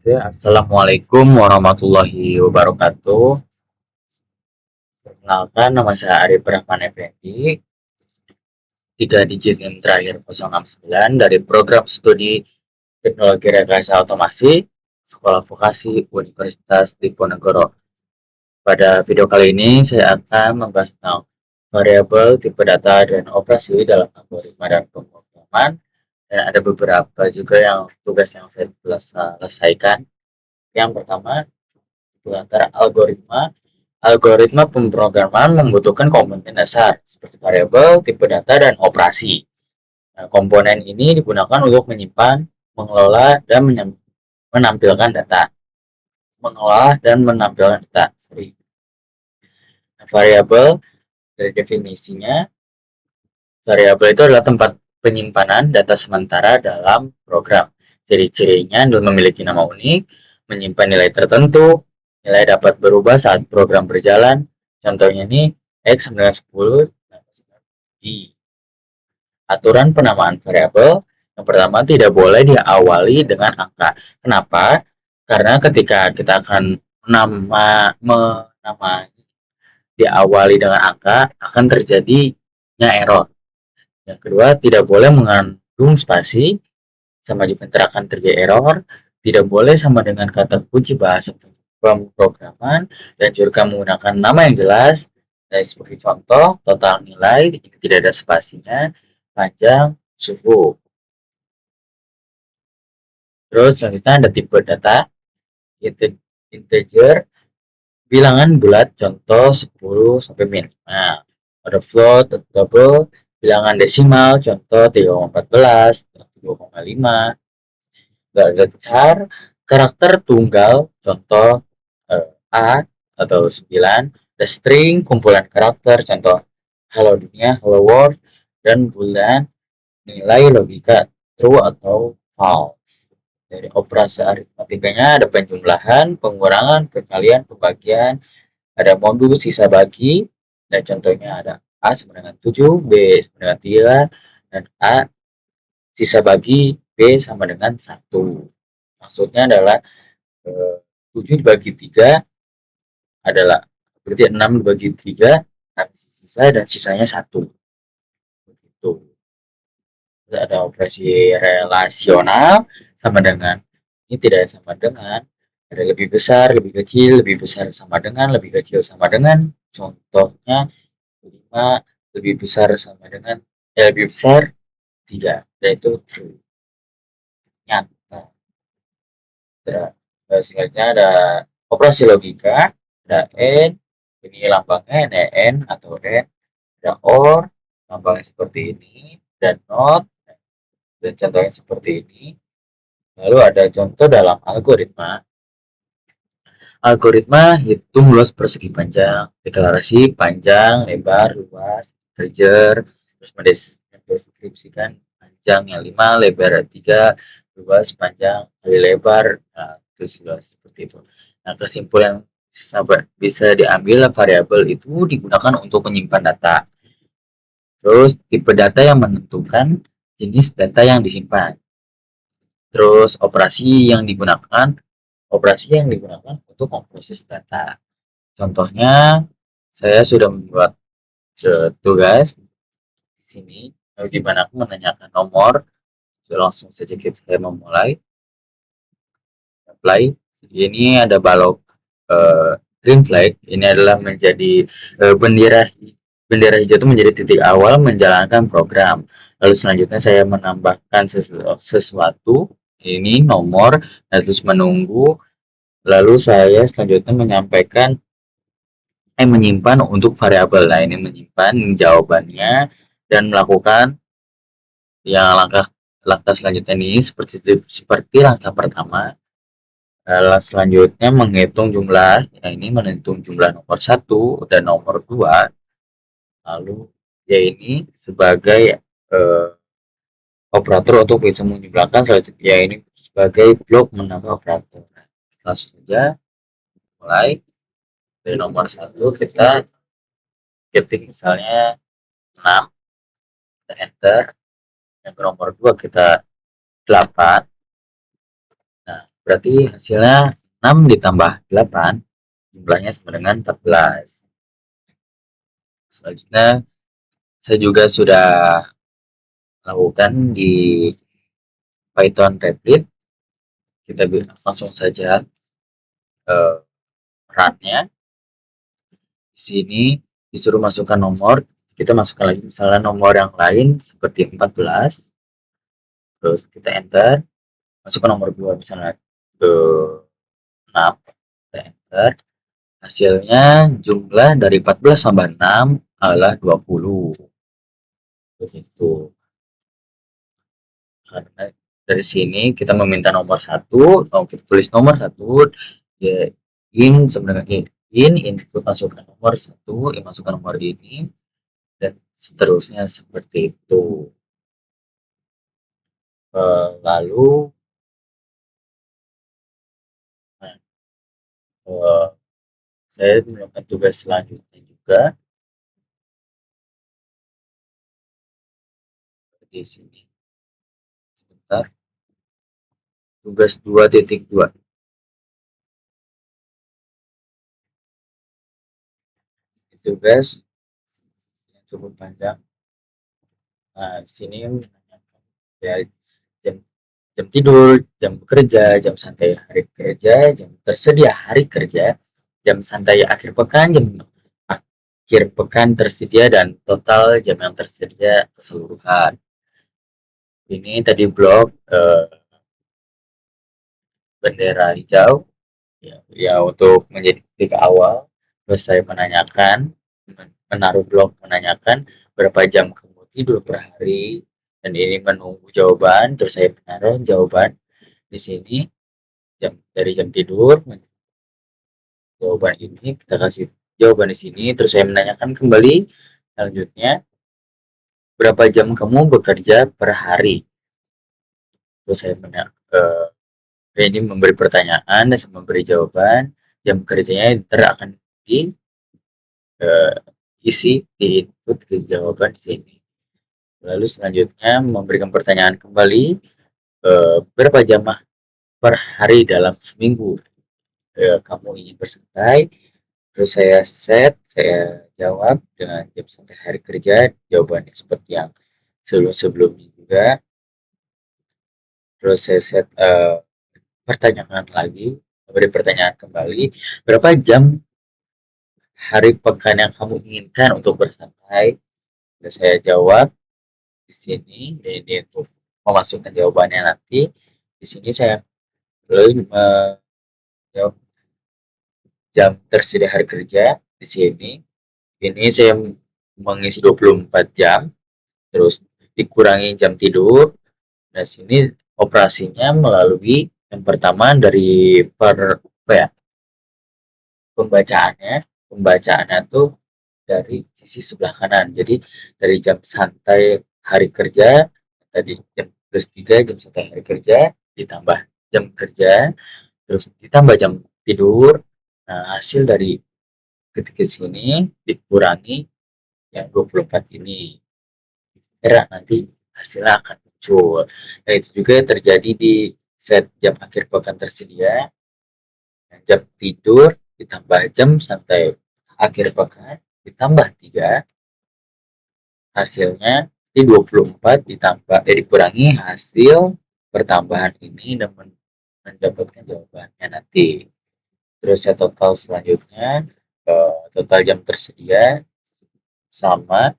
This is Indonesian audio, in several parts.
Oke, Assalamualaikum warahmatullahi wabarakatuh. Perkenalkan, nama saya Arif Rahman Effendi, 3 digit NIM terakhir 069 dari program studi Teknologi Rekayasa Otomasi, Sekolah Vokasi Universitas Diponegoro. Pada video kali ini, saya akan membahas tentang variabel, tipe data, dan operasi dalam algoritma dan pemrograman. Dan ada beberapa juga tugas yang saya selesaikan. Yang pertama, itu antara algoritma. Algoritma pemrograman membutuhkan komponen dasar seperti variabel, tipe data, dan operasi. Nah, komponen ini digunakan untuk menyimpan, mengelola, dan menampilkan data. Mengolah dan menampilkan data. Nah, variabel dari definisinya, variabel itu adalah tempat penyimpanan data sementara dalam program. Ciri-cirinya adalah memiliki nama unik, menyimpan nilai tertentu, nilai dapat berubah saat program berjalan. Contohnya ini X 910 di aturan penamaan variabel. Yang pertama, tidak boleh diawali dengan angka. Kenapa? Karena ketika kita akan menamai diawali dengan angka, akan terjadinya error. Yang kedua, tidak boleh mengandung spasi, sama juga akan terjadi error. Tidak boleh sama dengan kata kunci bahasa pemrograman, dan juga menggunakan nama yang jelas. Dan sebagai contoh, total nilai tidak ada spasinya, panjang, suhu. Terus selanjutnya ada tipe data, integer, bilangan bulat, contoh 10 sampai min. Nah, ada float, double, bilangan desimal, contoh 3,14, 2,5. Ada char, karakter tunggal, contoh A atau 9. Ada string, kumpulan karakter, contoh hello dunia, hello world, dan bulan nilai logika true atau false. Dari operasi aritmatikanya ada penjumlahan, pengurangan, perkalian, pembagian, ada modul sisa bagi, dan contohnya ada A sama dengan 7, B sama dengan 3, dan A sisa bagi, B sama dengan 1. Maksudnya adalah 7 dibagi 3 adalah berarti 6 dibagi 3 sisa, dan sisanya 1. Begitu. Ada operasi relasional, sama dengan, ini tidak sama dengan, ada lebih besar, lebih kecil, lebih besar sama dengan, lebih kecil sama dengan. Contohnya 5 lebih besar sama dengan, lebih besar 3, dan itu true, nyata. Selanjutnya ada operasi logika, ada n, ini lambangnya n atau n, ada or, lambangnya seperti ini, dan not, dan contohnya seperti ini. Lalu ada contoh dalam algoritma. Algoritma hitung luas persegi panjang, deklarasi panjang, lebar, luas, integer, terus mendeskripsikan panjang yang 5, lebar 3, luas, panjang, kali lebar, nah, terus luas seperti itu. Nah, kesimpulan bisa diambil variabel itu digunakan untuk menyimpan data. Terus tipe data yang menentukan jenis data yang disimpan. Terus operasi yang digunakan untuk memproses data. Contohnya, saya sudah membuat tugas di sini, di mana aku menanyakan nomor. Langsung saja saya memulai apply. Ini ada balok green flag. Ini adalah menjadi bendera hijau itu menjadi titik awal menjalankan program. Lalu selanjutnya saya menambahkan sesuatu, ini nomor, dan terus menunggu. Lalu saya selanjutnya menyimpan untuk variabel. Nah, ini menyimpan jawabannya dan melakukan yang langkah selanjutnya ini seperti langkah pertama. Selanjutnya menghitung jumlah, ya ini menghitung jumlah nomor 1 dan nomor 2. Lalu ya ini sebagai operator untuk bisa menjumlahkan, selanjutnya ya ini sebagai blok menambah operator. Langsung saja mulai dari nomor 1 kita ketik misalnya 6, kita enter. Yang ke nomor 2 kita 8. Nah, berarti hasilnya 6 ditambah 8, jumlahnya sama dengan 14. Selanjutnya, saya juga sudah lakukan di Python Replit. Kita langsung saja run-nya. Di sini disuruh masukkan nomor, kita masukkan lagi misalnya nomor yang lain seperti 14, terus kita enter, masukkan nomor 2 misalnya ke 6, kita enter, hasilnya jumlah dari 14 tambah 6 adalah 20. Begitu. Karena dari sini kita meminta nomor 1, kita tulis nomor 1, ya, sebenarnya input masukkan nomor 1, masukkan nomor ini, dan seterusnya seperti itu. Lalu saya melakukan tugas selanjutnya juga di sini. Sebentar. Tugas 2.2. Tugas yang cukup panjang. Nah, di sini menanyakan ya jam jam tidur, jam bekerja, jam santai hari kerja, jam tersedia hari kerja, jam santai akhir pekan, jam akhir pekan tersedia, dan total jam yang tersedia keseluruhan. Ini tadi blok bendera hijau, ya untuk menjadi titik awal. Terus saya menanyakan, menaruh blok menanyakan berapa jam kamu tidur per hari, dan ini menunggu jawaban. Terus saya menaruh jawaban di sini, dari jam tidur, jawaban ini kita kasih jawaban di sini. Terus saya menanyakan kembali selanjutnya, berapa jam kamu bekerja per hari. Terus saya ini memberi pertanyaan dan saya memberi jawaban. Jam kerjanya akan di isi di input ke jawaban di sini. Lalu selanjutnya memberikan pertanyaan kembali, berapa jam per hari dalam seminggu kamu ingin bersantai. Terus saya jawab dengan jam santai hari kerja, jawabannya seperti yang sebelum-sebelumnya juga. Terus saya pertanyaan lagi, beri pertanyaan kembali, berapa jam hari pekan yang kamu inginkan untuk bersantai. Dan saya jawab di sini, dan ini untuk memasukkan jawabannya nanti. Di sini saya belum menjawab jam tersedia hari kerja. Di sini ini saya mengisi 24 jam, terus dikurangi jam tidur. Nah, sini operasinya melalui yang pertama dari pembacaannya tuh dari sisi sebelah kanan. Jadi dari jam santai hari kerja tadi jam +3, jam santai hari kerja ditambah jam kerja, terus ditambah jam tidur. Nah, hasil dari ketika sini dikurangi yang 24 ini. Kira nanti hasilnya akan muncul. Nah, itu juga terjadi di set jam akhir pekan tersedia, jam tidur ditambah jam santai akhir pekan ditambah 3, hasilnya di 24 dikurangi hasil pertambahan ini dan mendapatkan jawabannya nanti. Terus ya total selanjutnya, total jam tersedia sama.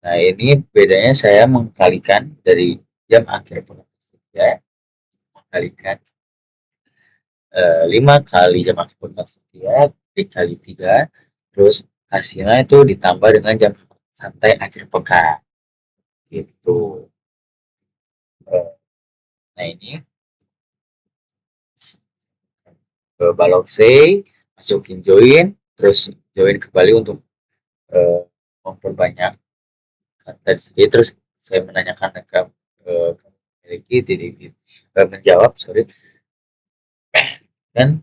Nah, ini bedanya saya mengkalikan dari jam akhir pekan tersedia, mengkalikan 5 kali jam akhir pekan tersedia dikali 3, terus hasilnya itu ditambah dengan jam santai akhir pekan gitu. Nah, ini ke balok say, masukin join, terus join kembali untuk memperbanyak kata di sini. Terus saya menanyakan ke memiliki menjawab dan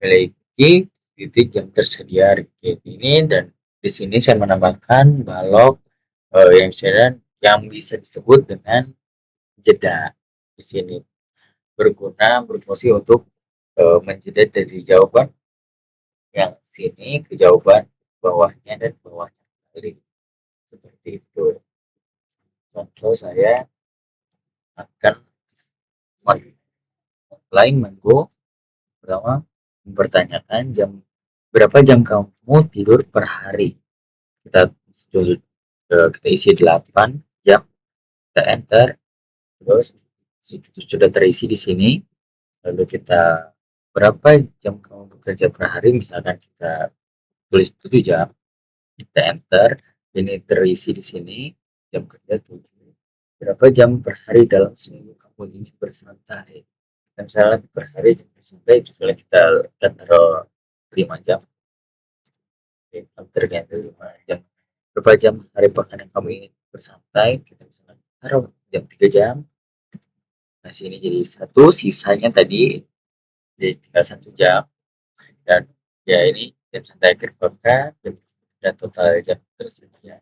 memiliki titik yang tersedia ini. Dan di sini saya menambahkan balok yang bisa disebut dengan jeda. Di sini berfungsi untuk menjeda dari jawaban yang sini ke jawaban bawahnya dan bawahnya kembali. Seperti itu. Contoh saya akan mulai minggu pertama mempertanyakan berapa jam kamu tidur per hari. Kita kita isi 8 jam, kita enter, terus sudah terisi di sini. Lalu kita berapa jam kamu bekerja per hari, misalkan kita tulis 7 jam, kita enter, ini terisi di sini, jam kerja 7. Berapa jam per hari dalam seminggu kamu ingin bersantai? Dan misalnya per hari jam bersantai, misalnya kita taruh 5 jam, tergantung 5 jam. Berapa jam hari pekan yang kamu ingin bersantai? Kita misalnya taruh jam 3 jam. Nah, sini jadi satu, sisanya tadi jadi tinggal 1 jam. Dan ya ini jam santai akhir pekan dan total jam tersedia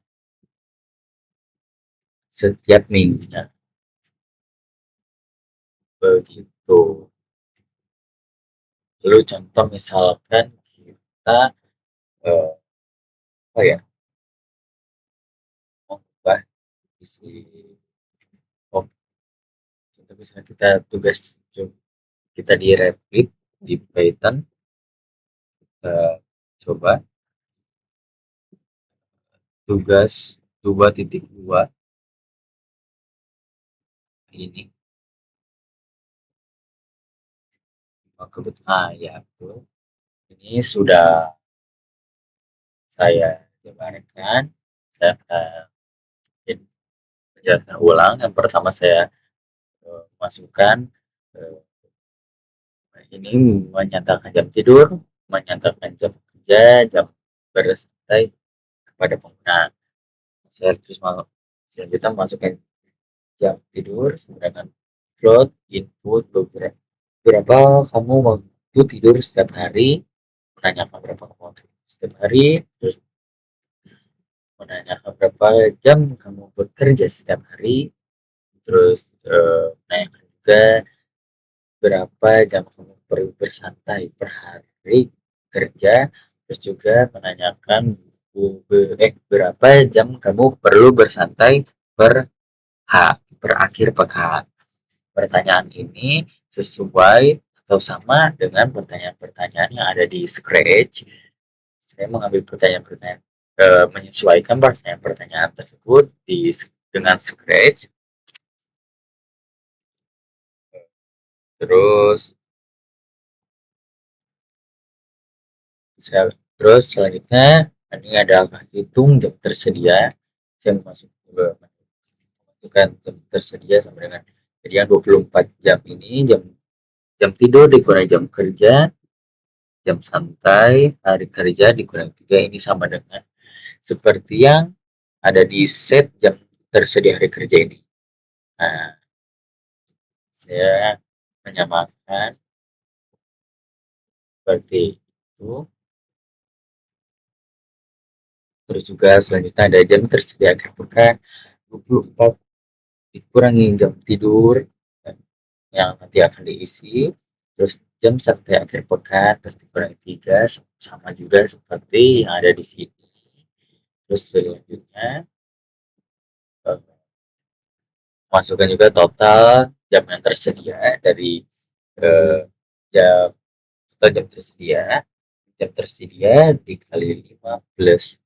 setiap minggunya, begitu. Lalu contoh misalkan kita apa ya, mengubah isi, oh, contoh misalnya kita tugas kita di Replit di Python, kita coba tugas 2.2 ini. Kebetulan ya betul, ini sudah saya jabarkan. Saya akan menjelaskan ulang. Yang pertama saya masukkan ini menyatakan jam tidur, menyatakan jam kerja, jam bersantai kepada pengguna. Saya terus selanjutnya masukkan jam tidur menggunakan float input berapa kamu waktu tidur setiap hari, menanyakan berapa kamu waktu setiap hari, terus menanyakan berapa jam kamu bekerja setiap hari, terus menanyakan juga berapa jam kamu perlu bersantai per hari kerja, terus juga menanyakan berapa jam kamu perlu bersantai per per akhir pekan. Pertanyaan ini sesuai atau sama dengan pertanyaan-pertanyaan yang ada di Scratch. Saya mengambil pertanyaan-pertanyaan, menyesuaikan pertanyaan-pertanyaan tersebut dengan Scratch. Terus terus selanjutnya ini ada hitung jam tersedia. Saya masukkan jam tersedia sama dengan jadi 24 jam ini, jam tidur dikurangi jam kerja, jam santai hari kerja dikurangi 3, ini sama dengan seperti yang ada di set jam tersedia hari kerja ini. Nah, saya menyamakan seperti itu. Terus juga selanjutnya ada jam tersedia akhir pekan 24 dikurangi jam tidur yang nanti akan diisi, terus jam santai akhir pekan terus dikurangi 3, sama juga seperti yang ada di sini. Terus selanjutnya masukkan juga total jam yang tersedia dari jam total jam tersedia dikali 5 plus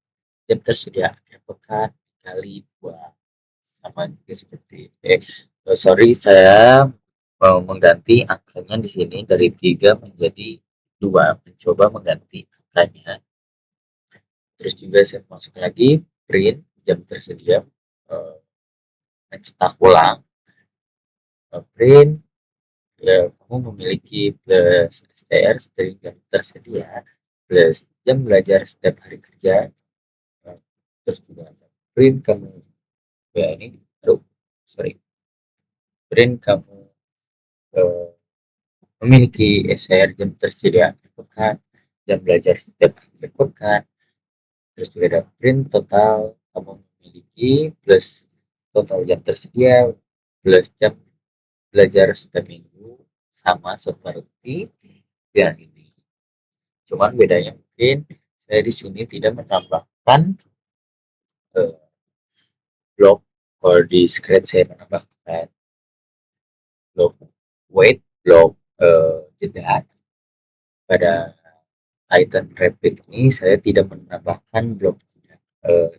jam tersedia akhir pekan dikali 2, sama juga seperti sorry, saya mau mengganti angkanya di sini dari 3 menjadi 2, mencoba mengganti angkanya. Terus juga saya masuk lagi print jam tersedia, mencetak ulang, print kamu memiliki plus STR string jam tersedia plus jam belajar setiap hari kerja. Terus juga print kamu ini sorry, print kamu uh, memiliki STR jam tersedia akhir pekan, jam belajar setiap akhir pekan. Terus juga ada print total kamu memiliki plus total jam tersedia plus jam belajar setiap minggu, sama seperti yang ini. Cuman bedanya mungkin saya di sini tidak menambahkan eh, blok. Kalau di Scratch saya menambahkan blok weight, blok jeda. Pada Python Rapid ini saya tidak menambahkan blok eh,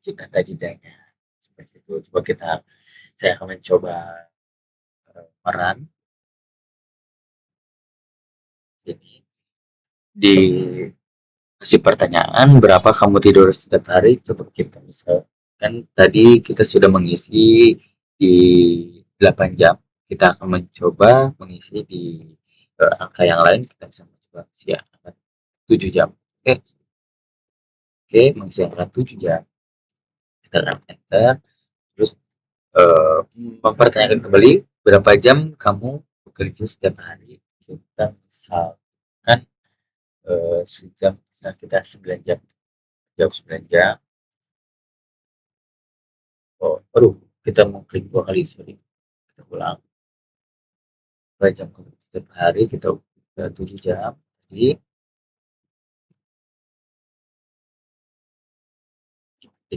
kata jedanya. Seperti itu. Coba saya akan mencoba peran ini di kasih pertanyaan berapa kamu tidur setiap hari. Coba kita misalkan tadi kita sudah mengisi di 8 jam, kita akan mencoba mengisi di angka yang lain. Kita bisa mencoba mengisi angka 7 jam. Oke, mengisi angka 7 jam, kita akan enter terus mempertanyakan kembali berapa jam kamu bekerja setiap hari. Kita misalkan sejam, nah kita 9 jam, jam 9 jam. Oh, aduh, kita mau klik 2 kali, sorry. Kita ulang. 2 jam setiap hari, kita 7 jam. Jadi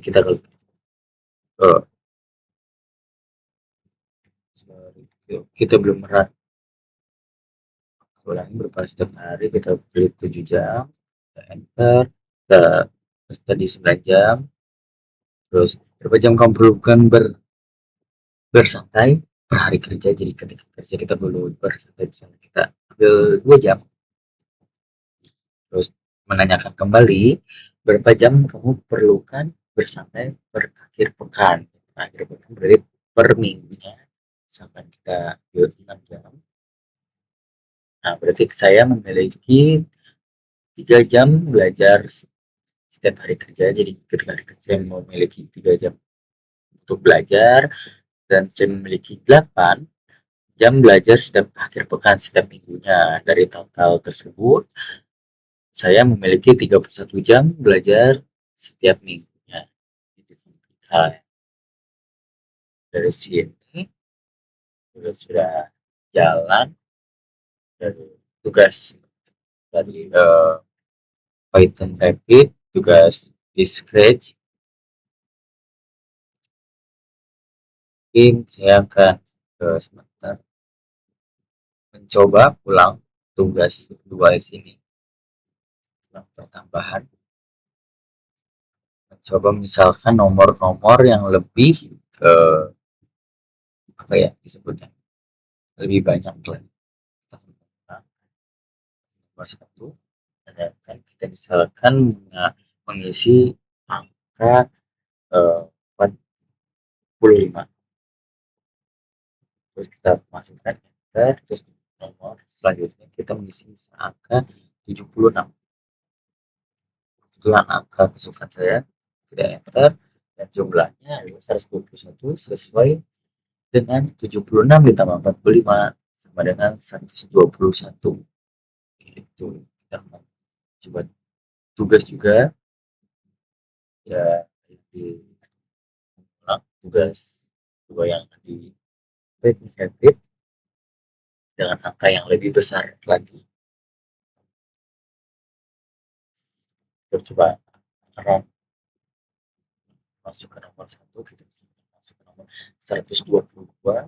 kita klik. Oh, sorry. Kita belum merat. Ulangi berapa setiap hari, kita klik 7 jam. Kita enter. Terus tadi 9 jam. Terus berapa jam kamu perlukan bersantai per hari kerja. Jadi ketika kerja kita perlu bersantai, misalnya kita ambil 2 jam. Terus menanyakan kembali berapa jam kamu perlukan bersantai per akhir pekan. Akhir pekan berarti per minggunya, misalkan kita ambil 6 jam. Nah, berarti saya memiliki 3 jam belajar setiap hari kerja. Jadi ketika hari kerja saya memiliki 3 jam untuk belajar, dan saya memiliki 8 jam belajar setiap akhir pekan, setiap minggunya. Dari total tersebut saya memiliki 31 jam belajar setiap minggunya. Nah, dari sini sudah jalan dari tugas dari Python Rapid, tugas di Scratch. Mungkin saya akan sebentar mencoba ulang tugas kedua di sini, pertambahan. Mencoba misalkan nomor-nomor yang lebih apa ya disebutnya, lebih banyak lagi. Nomor satu, kan kita misalkan mengisi angka 45. Terus kita masukkan enter, terus nomor selanjutnya kita mengisi angka 76. Kebetulan angka kesukaan saya, kita enter, dan jumlahnya adalah 121 sesuai dengan 76 ditambah 45 sama dengan 121. Itu kita coba tugas juga ya, di tugas dua yang di Rapid dengan angka yang lebih besar lagi. Kita coba masuk ke nomor 1, kita masuk ke nomor 122,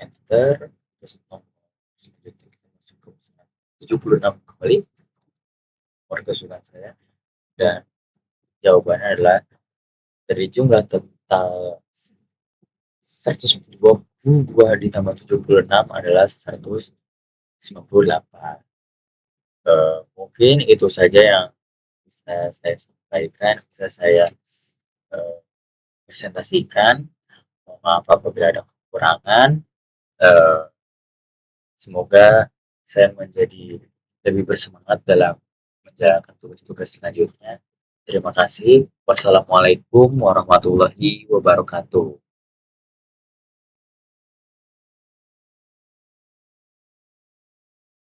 enter, terus nomor kita masuk ke 76 kembali, nomor kesukaan saya, dan jawabannya adalah dari jumlah total 122 ditambah 76 adalah 158. Mungkin itu saja yang bisa saya sampaikan, bisa saya presentasikan. Mohon maaf apabila ada kekurangan. Semoga saya menjadi lebih bersemangat dalam menjalankan tugas-tugas selanjutnya. Terima kasih. Wassalamualaikum warahmatullahi wabarakatuh.